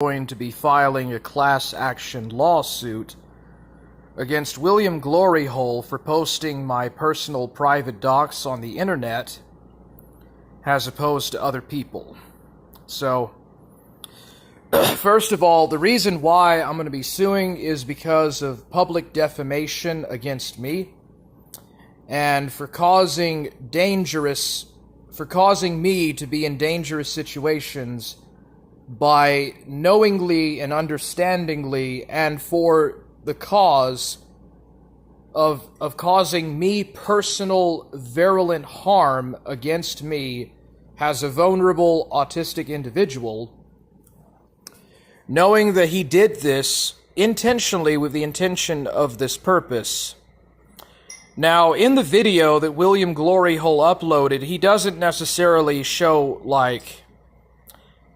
going to be filing a class action lawsuit against William Gloryhole for posting my personal private docs on the internet as opposed to other people. So, first of all, the reason why I'm going to be suing is because of public defamation against me and for causing me to be in dangerous situations by knowingly and understandingly and for the cause of causing me personal virulent harm against me as a vulnerable autistic individual, knowing that he did this intentionally with the intention of this purpose. Now, in the video that William Gloryhole uploaded, he doesn't necessarily show, like,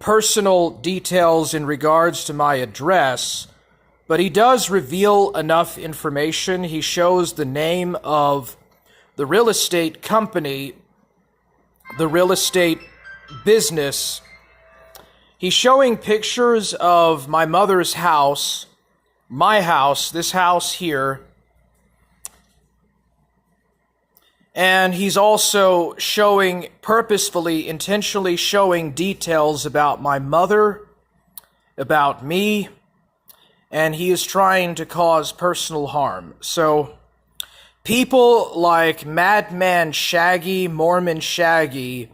personal details in regards to my address, but he does reveal enough information. He shows the name of the real estate company, the real estate business. He's showing pictures of my mother's house, my house, this house here. And he's also showing, purposefully, intentionally showing details about my mother, about me, and he is trying to cause personal harm. So, people like Madman Shaggy, Mormon Shaggy,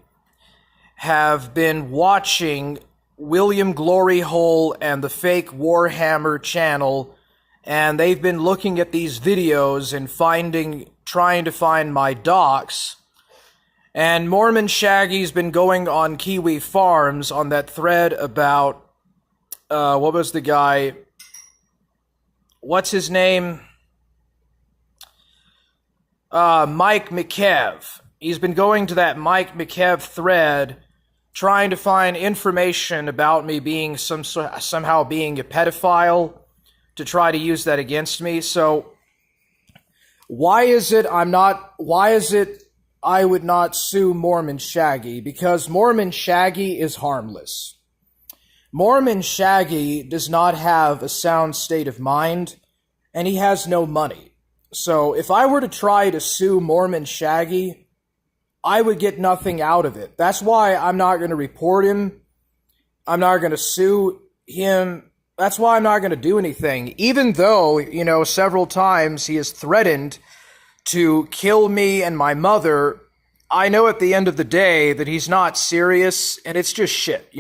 have been watching William Gloryhole and the fake Warhammer channel, and they've been looking at these videos and trying to find my docs. And Mormon Shaggy's been going on Kiwi Farms on that thread about, what was the guy? What's his name? Mike McKev. He's been going to that Mike McKev thread, trying to find information about me being somehow being a pedophile, to try to use that against me. So, why is it I would not sue Mormon Shaggy? Because Mormon Shaggy is harmless. Mormon Shaggy does not have a sound state of mind, and he has no money. So if I were to try to sue Mormon Shaggy, I would get nothing out of it. That's why I'm not going to report him. I'm not going to sue him. That's why I'm not going to do anything. Even though, several times he has threatened to kill me and my mother, I know at the end of the day that he's not serious, and it's just shit,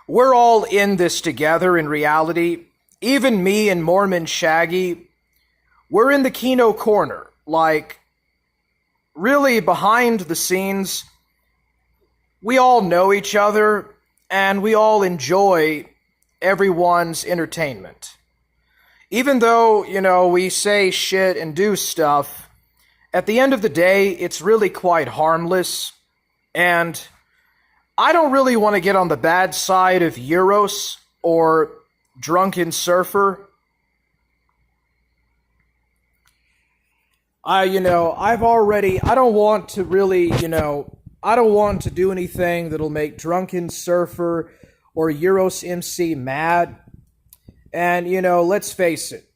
We're all in this together in reality. Even me and Mormon Shaggy, we're in the Kino corner. Like, really behind the scenes, we all know each other, and we all enjoy everyone's entertainment. Even though, we say shit and do stuff, at the end of the day, it's really quite harmless. And I don't really want to get on the bad side of Euros or Drunken Surfer. I don't want to do anything that'll make Drunken Surfer or Euros MC mad. And, let's face it.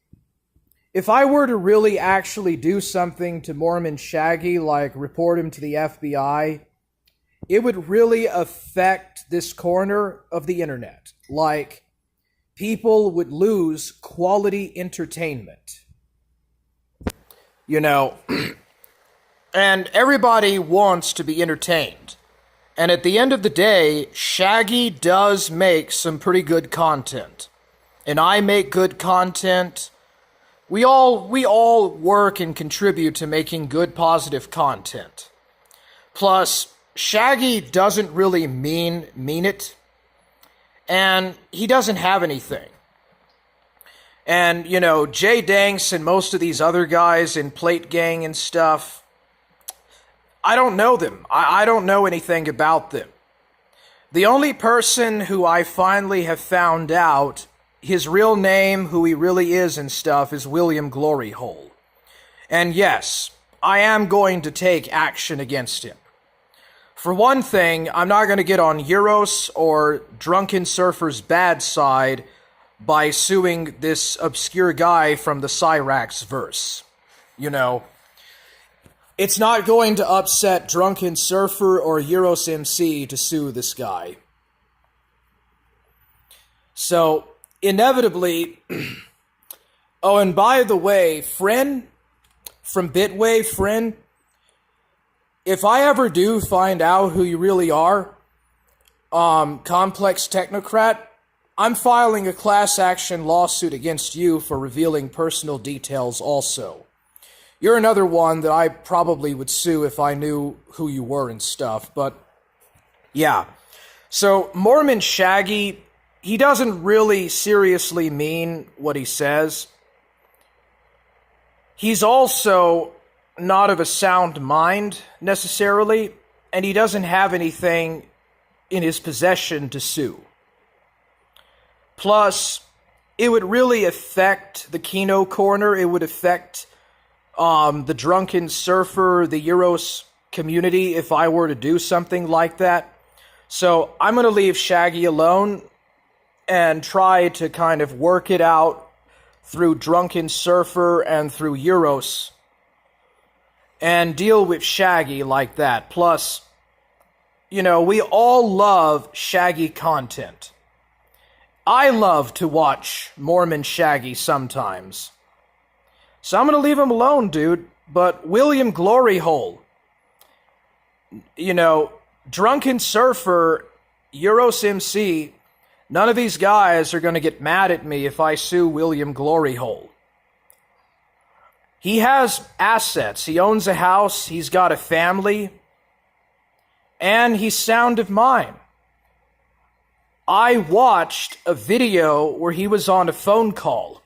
If I were to really actually do something to Mormon Shaggy, like report him to the FBI, it would really affect this corner of the internet. Like, people would lose quality entertainment. And everybody wants to be entertained. And at the end of the day, Shaggy does make some pretty good content. And I make good content. We all work and contribute to making good, positive content. Plus, Shaggy doesn't really mean it. And he doesn't have anything. And, Jay Danks and most of these other guys in Plate Gang and stuff, I don't know them. I don't know anything about them. The only person who I finally have found out his real name, who he really is and stuff, is William Gloryhole. And yes, I am going to take action against him. For one thing, I'm not going to get on Euros or Drunken Surfer's bad side by suing this obscure guy from the Cyrax verse. You know, it's not going to upset Drunken Surfer or Euros MC to sue this guy. So, inevitably... Oh, and by the way, Friend, from Bitway, Friend, if I ever do find out who you really are, Complex Technocrat, I'm filing a class action lawsuit against you for revealing personal details also. You're another one that I probably would sue if I knew who you were and stuff, but yeah. So, Mormon Shaggy, he doesn't really seriously mean what he says. He's also not of a sound mind, necessarily, and he doesn't have anything in his possession to sue. Plus, it would really affect the Kino Corner, it would affect the Drunken Surfer, the Euros community, if I were to do something like that. So, I'm going to leave Shaggy alone and try to kind of work it out through Drunken Surfer and through Euros, and deal with Shaggy like that. Plus, you know, we all love Shaggy content. I love to watch Mormon Shaggy sometimes. So I'm going to leave him alone, dude. But William Gloryhole, you know, Drunken Surfer, Euros MC, none of these guys are going to get mad at me if I sue William Gloryhole. He has assets. He owns a house. He's got a family. And he's sound of mind. I watched a video where he was on a phone call.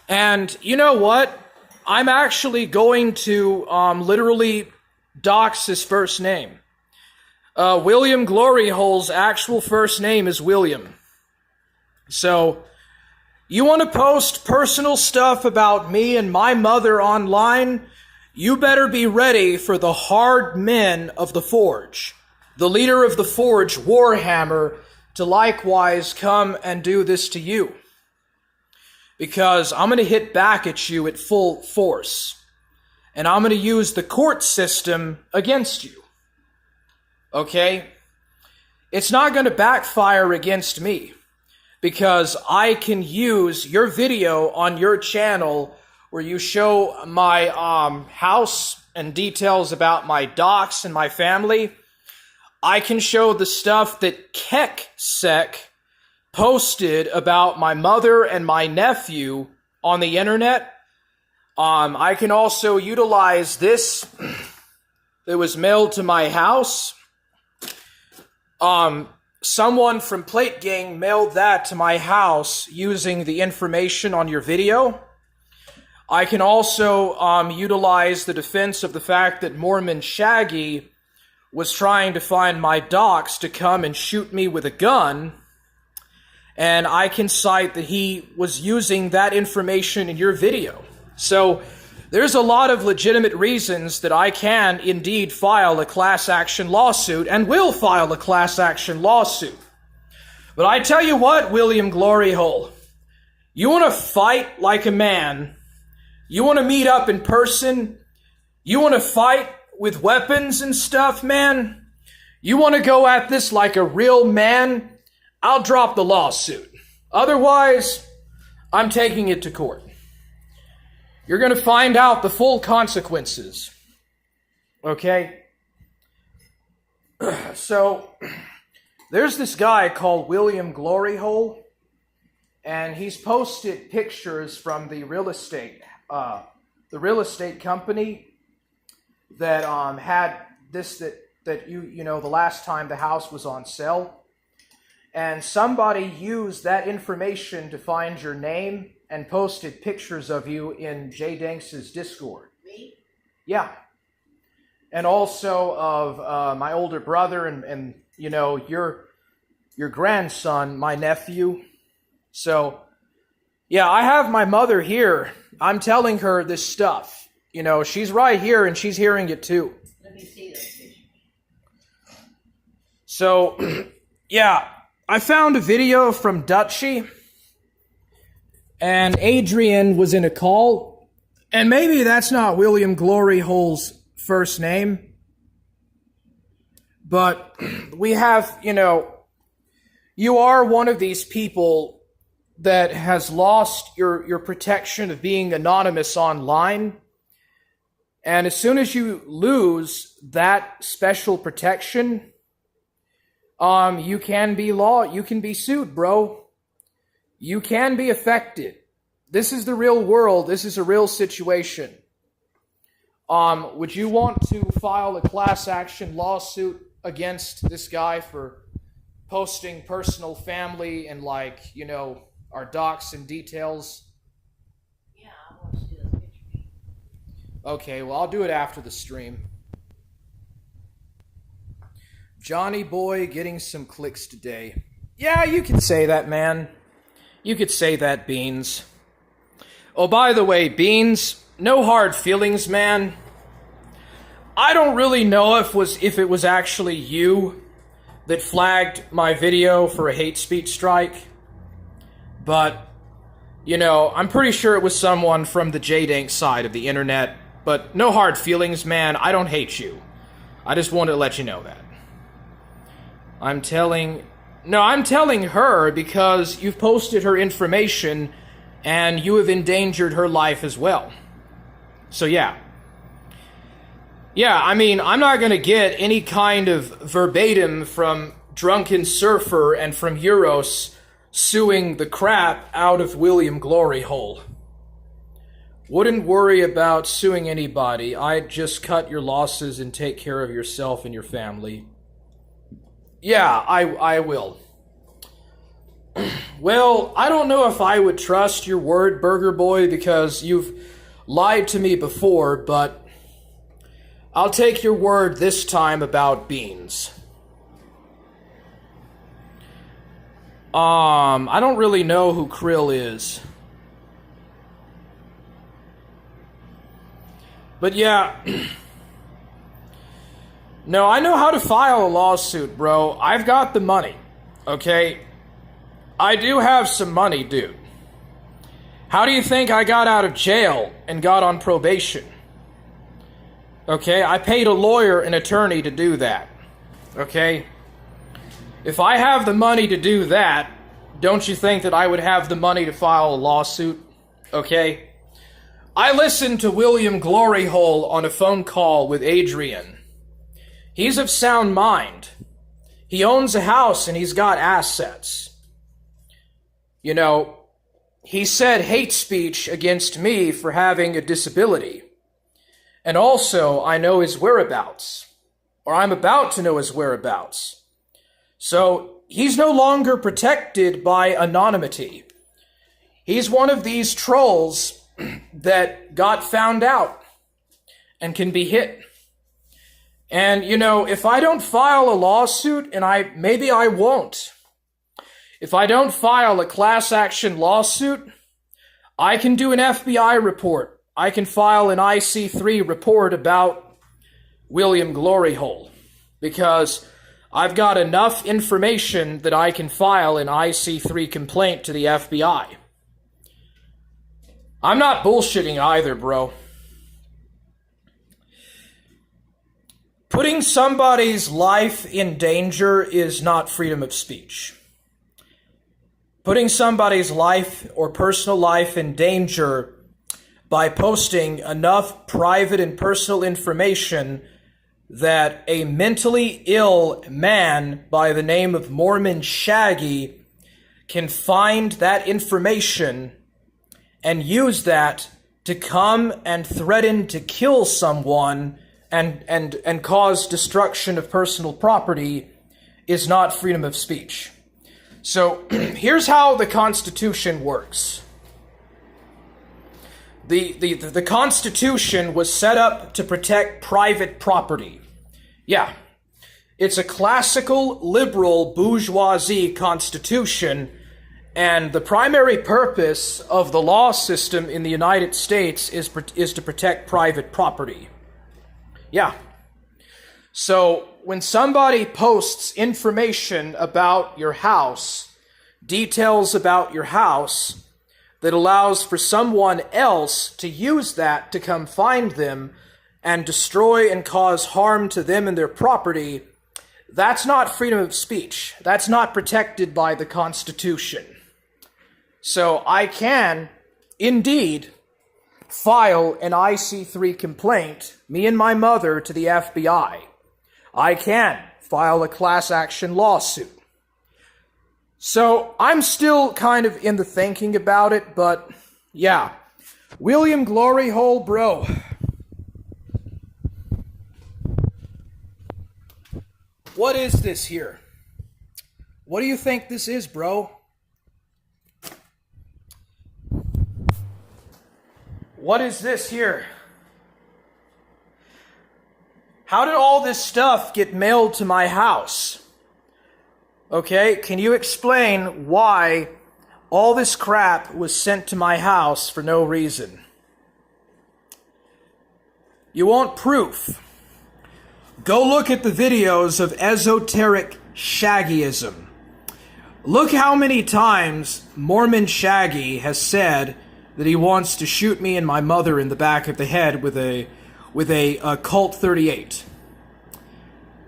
And you know what? I'm actually going to literally dox his first name. William Gloryhole's actual first name is William. So, you want to post personal stuff about me and my mother online? You better be ready for the hard men of the Forge, the leader of the Forge, Warhammer, to likewise come and do this to you. Because I'm going to hit back at you at full force. And I'm going to use the court system against you. Okay? It's not going to backfire against me, because I can use your video on your channel where you show my house and details about my docs and my family. I can show the stuff that KekSec posted about my mother and my nephew on the internet. I can also utilize this that was mailed to my house. Someone from Plate Gang mailed that to my house using the information on your video. I can also utilize the defense of the fact that Mormon Shaggy was trying to find my docs to come and shoot me with a gun. And I can cite that he was using that information in your video. So there's a lot of legitimate reasons that I can indeed file a class action lawsuit and will file a class action lawsuit. But I tell you what, William Gloryhole, you want to fight like a man. You want to meet up in person. You want to fight with weapons and stuff, man. You want to go at this like a real man. I'll drop the lawsuit. Otherwise, I'm taking it to court. You're going to find out the full consequences. Okay? So, there's this guy called William Gloryhole, and he's posted pictures from the real estate company that had this that you know the last time the house was on sale. And somebody used that information to find your name and posted pictures of you in Jay Danks' Discord. Me? Yeah. And also of my older brother and you know, your grandson, my nephew. So, yeah, I have my mother here. I'm telling her this stuff. You know, she's right here and she's hearing it too. Let me see those pictures. So, yeah, I found a video from Dutchy, and Adrian was in a call, and maybe that's not William Glory Hole's first name, but we have, you are one of these people that has lost your protection of being anonymous online. And as soon as you lose that special protection, you can be sued, bro. You can be affected. This is the real world. This is a real situation. Would you want to file a class action lawsuit against this guy for posting personal family and our docs and details? Yeah, I want to see this picture. Okay, well, I'll do it after the stream. Johnny Boy getting some clicks today. Yeah, you could say that, man. You could say that, Beans. Oh, by the way, Beans, no hard feelings, man. I don't really know if it was actually you that flagged my video for a hate speech strike. But, I'm pretty sure it was someone from the J-Dank side of the internet. But no hard feelings, man. I don't hate you. I just wanted to let you know that. I'm telling her because you've posted her information and you have endangered her life as well. So yeah. Yeah, I'm not going to get any kind of verbatim from Drunken Surfer and from Euros suing the crap out of William Glory Hole. Wouldn't worry about suing anybody. I'd just cut your losses and take care of yourself and your family. Yeah, I will. Well, I don't know if I would trust your word, Burger Boy, because you've lied to me before, but I'll take your word this time about Beans. I don't really know who Krill is. But yeah, no, I know how to file a lawsuit, bro. I've got the money, okay? I do have some money, dude. How do you think I got out of jail and got on probation? Okay, I paid a lawyer and attorney to do that, okay? If I have the money to do that, don't you think that I would have the money to file a lawsuit, okay? I listened to William Glory Hole on a phone call with Adrian. He's of sound mind. He owns a house and he's got assets. He said hate speech against me for having a disability. And also, I know his whereabouts. Or I'm about to know his whereabouts. So, he's no longer protected by anonymity. He's one of these trolls that got found out and can be hit. And, if I don't file a lawsuit, and maybe I won't. If I don't file a class action lawsuit, I can do an FBI report. I can file an IC3 report about William Glory Hole. Because I've got enough information that I can file an IC3 complaint to the FBI. I'm not bullshitting either, bro. Putting somebody's life in danger is not freedom of speech. Putting somebody's life or personal life in danger by posting enough private and personal information that a mentally ill man by the name of Mormon Shaggy can find that information and use that to come and threaten to kill someone and cause destruction of personal property is not freedom of speech. So here's how the Constitution works. The Constitution was set up to protect private property. Yeah, it's a classical liberal bourgeoisie constitution, and the primary purpose of the law system in the United States is to protect private property. Yeah. So when somebody posts information about your house, details about your house, that allows for someone else to use that to come find them and destroy and cause harm to them and their property, that's not freedom of speech. That's not protected by the Constitution. So I can, indeed, file an IC3 complaint, me and my mother, to the FBI. I can file a class action lawsuit. So I'm still kind of in the thinking about it, but yeah. William Glory Hole, bro. What is this here? What do you think this is, bro? What is this here? How did all this stuff get mailed to my house? Okay, can you explain why all this crap was sent to my house for no reason? You want proof? Go look at the videos of esoteric Shaggyism. Look how many times Mormon Shaggy has said that he wants to shoot me and my mother in the back of the head with a Colt 38.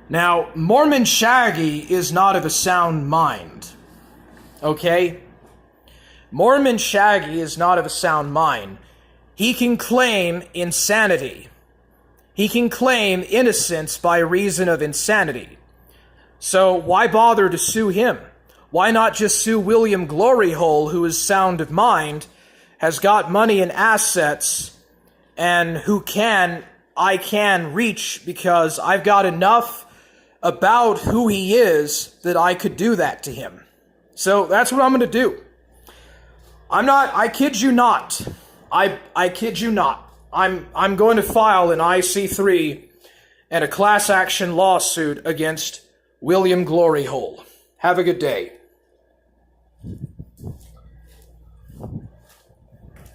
Now, Mormon Shaggy is not of a sound mind. Okay? Mormon Shaggy is not of a sound mind. He can claim insanity. He can claim innocence by reason of insanity. So why bother to sue him? Why not just sue William Gloryhole, who is sound of mind, has got money and assets, and who I can reach because I've got enough about who he is that I could do that to him. So that's what I'm going to do. I kid you not. I kid you not. I'm going to file an IC3 and a class action lawsuit against William Gloryhole. Have a good day.